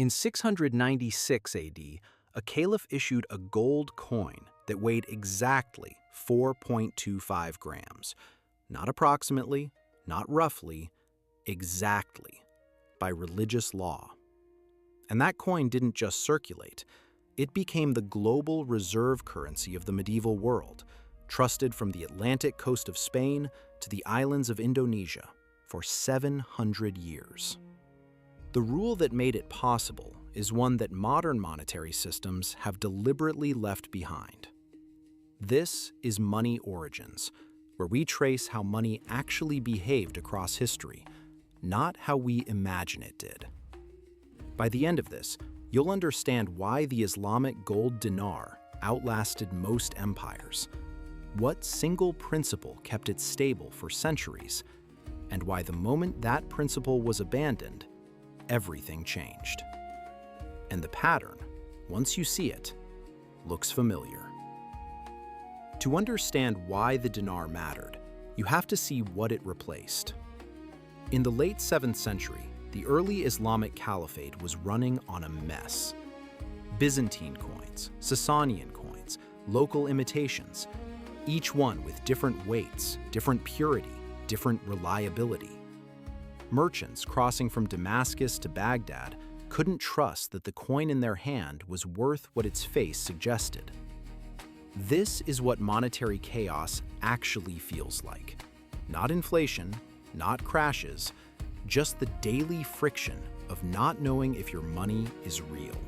In 696 AD, a caliph issued a gold coin that weighed exactly 4.25 grams. Not approximately, not roughly, exactly, by religious law. And that coin didn't just circulate. It became the global reserve currency of the medieval world, trusted from the Atlantic coast of Spain to the islands of Indonesia for 700 years. The rule that made it possible is one that modern monetary systems have deliberately left behind. This is money origins, where we trace how money actually behaved across history, not how we imagine it did. By the end of this, you'll understand why the Islamic gold dinar outlasted most empires, what single principle kept it stable for centuries, and why the moment that principle was abandoned, everything changed. And the pattern, once you see it, looks familiar. To understand why the dinar mattered, you have to see what it replaced. In the late 7th century, the early Islamic Caliphate was running on a mess. Byzantine coins, Sasanian coins, local imitations, each one with different weights, different purity, different reliability. Merchants crossing from Damascus to Baghdad couldn't trust that the coin in their hand was worth what its face suggested. This is what monetary chaos actually feels like. Not inflation, not crashes, just the daily friction of not knowing if your money is real.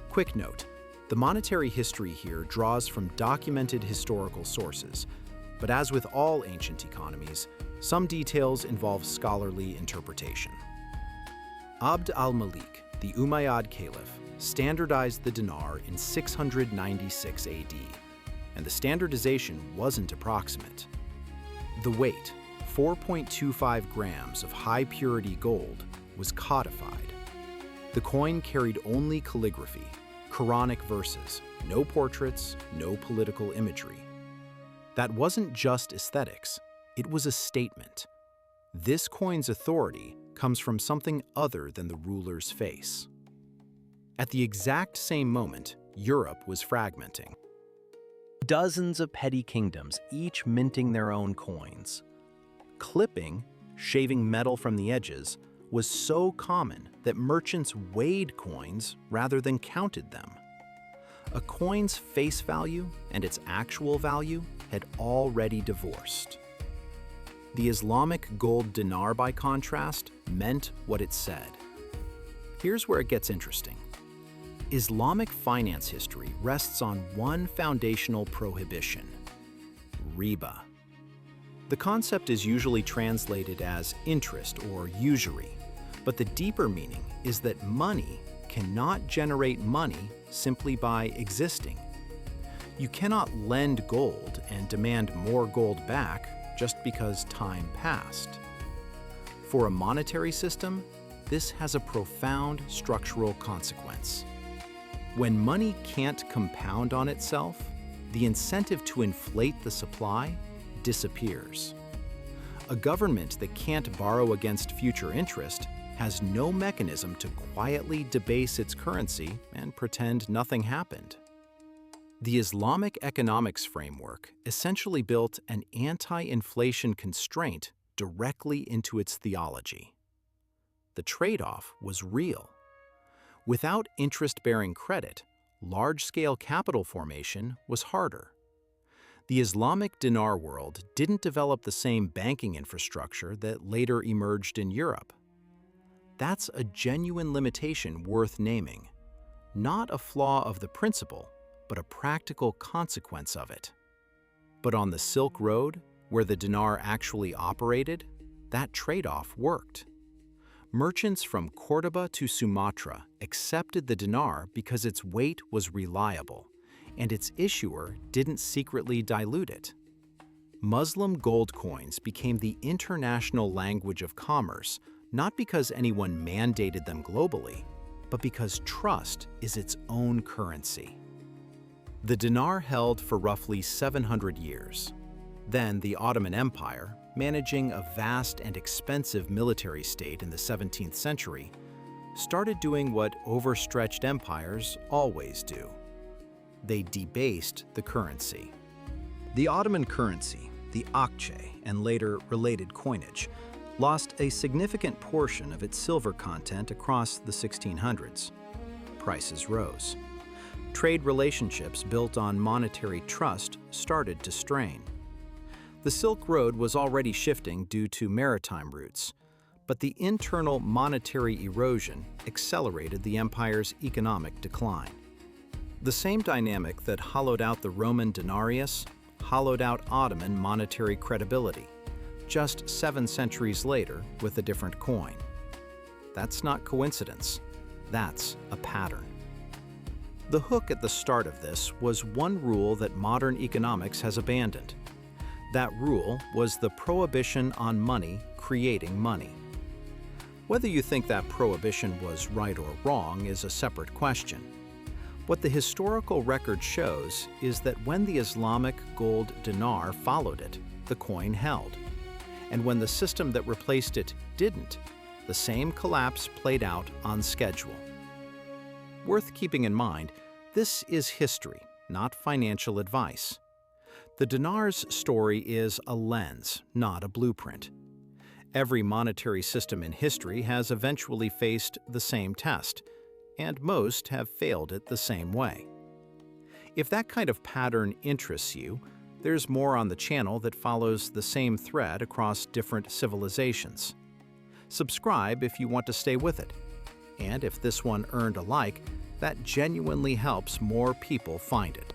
Quick note, the monetary history here draws from documented historical sources, but as with all ancient economies, some details involve scholarly interpretation. Abd al-Malik, the Umayyad caliph, standardized the dinar in 696 AD, and the standardization wasn't approximate. The weight, 4.25 grams of high-purity gold, was codified. The coin carried only calligraphy, Quranic verses, no portraits, no political imagery. That wasn't just aesthetics, it was a statement. This coin's authority comes from something other than the ruler's face. At the exact same moment, Europe was fragmenting. Dozens of petty kingdoms, each minting their own coins. Clipping, shaving metal from the edges, was so common that merchants weighed coins rather than counted them. A coin's face value and its actual value had already divorced. The Islamic gold dinar, by contrast, meant what it said. Here's where it gets interesting. Islamic finance history rests on one foundational prohibition: riba. The concept is usually translated as interest or usury, but the deeper meaning is that money cannot generate money simply by existing. You cannot lend gold and demand more gold back just because time passed. For a monetary system, this has a profound structural consequence. When money can't compound on itself, the incentive to inflate the supply disappears. A government that can't borrow against future interest has no mechanism to quietly debase its currency and pretend nothing happened. The Islamic economics framework essentially built an anti-inflation constraint directly into its theology. The trade-off was real. Without interest-bearing credit, large-scale capital formation was harder. The Islamic dinar world didn't develop the same banking infrastructure that later emerged in Europe. That's a genuine limitation worth naming, not a flaw of the principle, but a practical consequence of it. But on the Silk Road, where the dinar actually operated, that trade-off worked. Merchants from Cordoba to Sumatra accepted the dinar because its weight was reliable, and its issuer didn't secretly dilute it. Muslim gold coins became the international language of commerce, not because anyone mandated them globally, but because trust is its own currency. The dinar held for roughly 700 years. Then the Ottoman Empire, managing a vast and expensive military state in the 17th century, started doing what overstretched empires always do. They debased the currency. The Ottoman currency, the akçe, and later related coinage, lost a significant portion of its silver content across the 1600s. Prices rose. Trade relationships built on monetary trust started to strain. The Silk Road was already shifting due to maritime routes, but the internal monetary erosion accelerated the empire's economic decline. The same dynamic that hollowed out the Roman denarius hollowed out Ottoman monetary credibility, just 7 centuries later with a different coin. That's not coincidence. That's a pattern. The hook at the start of this was one rule that modern economics has abandoned. That rule was the prohibition on money creating money. Whether you think that prohibition was right or wrong is a separate question. What the historical record shows is that when the Islamic gold dinar followed it, the coin held. And when the system that replaced it didn't, the same collapse played out on schedule. Worth keeping in mind, this is history, not financial advice. The dinar's story is a lens, not a blueprint. Every monetary system in history has eventually faced the same test, and most have failed it the same way. If that kind of pattern interests you, there's more on the channel that follows the same thread across different civilizations. Subscribe if you want to stay with it. And if this one earned a like, that genuinely helps more people find it.